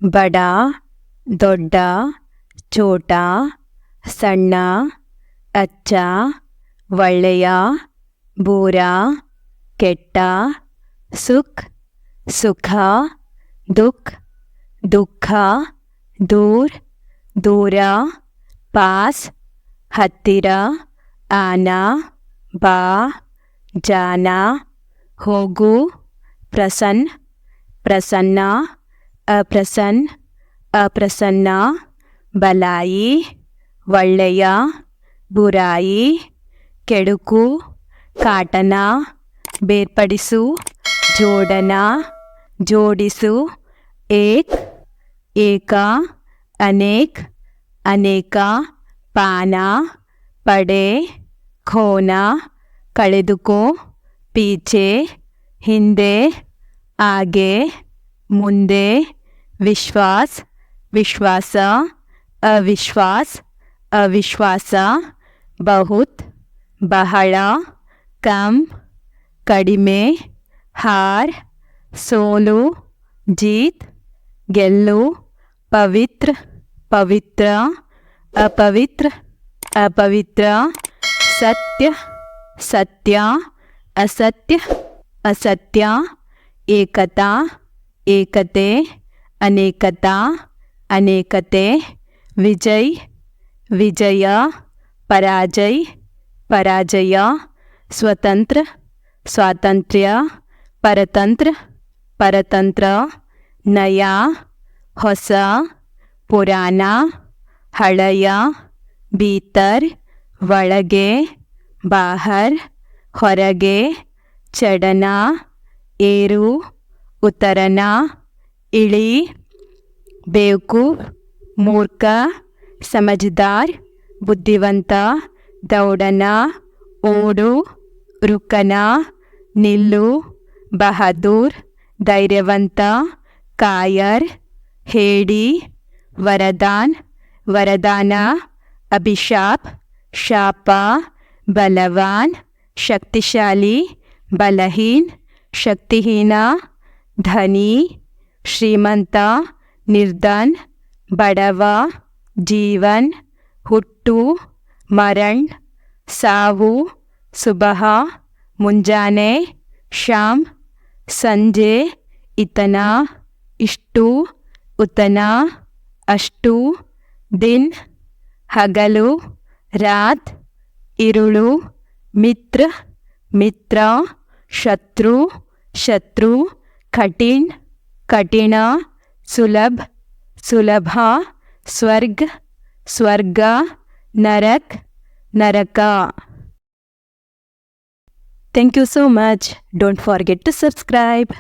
ಬಡ, ದೊಡ್ಡ, ಚೋಟ, ಸಣ್ಣ, ಅಚ್ಚ, ಒಳ್ಳೆಯ, ಬೂರ, ಕೆಟ್ಟ, ಸುಖ್, ಸುಖ, ದುಃಖ, ದುಃಖ, ದೂರ್, ದೂರ, ಪಾಸ್, ಹತ್ತಿರ, ಆನ, ಬಾ, ಜಾನ, ಹೋಗು, ಪ್ರಸನ್ನ, ಪ್ರಸನ್ನ, ಅಪ್ರಸನ್ನ, ಅಪ್ರಸನ್ನ, ಬಲಾಯಿ, ಒಳ್ಳೆಯ, ಬುರಾಯಿ, ಕೆಡುಕು, ಕಾಟನ, ಬೇರ್ಪಡಿಸು, ಜೋಡನ, ಜೋಡಿಸು, ಏಕ್, ಏಕ, ಅನೇಕ್, ಅನೇಕ, ಪಾನ, ಪಡೆ, ಖೋನ, ಕಳೆದುಕೋ, ಪೀಚೆ, ಹಿಂದೆ, ಆಗೆ, ಮುಂದೆ, ವಿಶ್ವಾಸ, ವಿಶ್ವಾಸ, ಅವಿಶ್ವಾಸ, ಅವಿಶ್ವಾಸ, ಬಹುತ್, ಬಹಳ, ಕಮ್, ಕಡಿಮೆ, ಹಾರ್, ಸೋಲು, ಜೀತ್, ಗೆಲ್ಲು, ಪವಿತ್ರ, ಪವಿತ್ರ, ಅಪವಿತ್ರ, ಅಪವಿತ್ರ, ಸತ್ಯ, ಸತ್ಯ, ಅಸತ್ಯ, ಅಸತ್ಯ, ಏಕತಾ, ಏಕತೆ, ಅನೇಕತಾ, ಅನೇಕತೆ, ವಿಜಯ್, ವಿಜಯ, ಪರಾಜಯ್, ಪರಾಜಯ, ಸ್ವತಂತ್ರ, ಸ್ವಾತಂತ್ರ್ಯ, ಪರತಂತ್ರ, ಪರತಂತ್ರ, ನಯ, ಹೊಸ, ಪುರಾಣ, ಹಳೆಯ, ಭೀತರ್, ಒಳಗೆ, ಬಾಹರ್, ಹೊರಗೆ, ಚಡನ, ಏರು, ಉತ್ತರನ, ಇಳಿ, ಬೇವಕೂಫ್, ಮೂರ್ಖ, ಸಮಜ್ದಾರ್, ಬುದ್ಧಿವಂತ, ದೌಡನ, ಓಡು, ರುಕನ, ನಿಲ್ಲು, ಬಹದ್ದೂರ್, ಧೈರ್ಯವಂತ, ಕಾಯರ್, ಹೇಡಿ, ವರದಾನ್, ವರದಾನ, ಅಭಿಶಾಪ್, ಶಾಪ, ಬಲವಾನ್, ಶಕ್ತಿಶಾಲಿ, ಬಲಹೀನ್, ಶಕ್ತಿಹೀನ, ಧನಿ, ಶ್ರೀಮಂತ, ನಿರ್ಧನ್, ಬಡವ, ಜೀವನ್, ಹುಟ್ಟು, ಮರಣ್, ಸಾವು, ಸುಬಹ, ಮುಂಜಾನೆ, ಶಾಮ್, ಸಂಜೆ, ಇತನ, ಇಷ್ಟು, ಉತನ, ಅಷ್ಟು, ದಿನ್, ಹಗಲು, ರಾತ್, ಇರುಳು, ಮಿತ್ರ, ಮಿತ್ರ, ಶತ್ರು, ಶತ್ರು, ಕಠಿಣ್, ಕಠಿಣ, ಸುಲಭ, ಸುಲಭ, ಸ್ವರ್ಗ, ಸ್ವರ್ಗ, ನರಕ್, ನರಕ. Thank you so much. Don't forget to subscribe.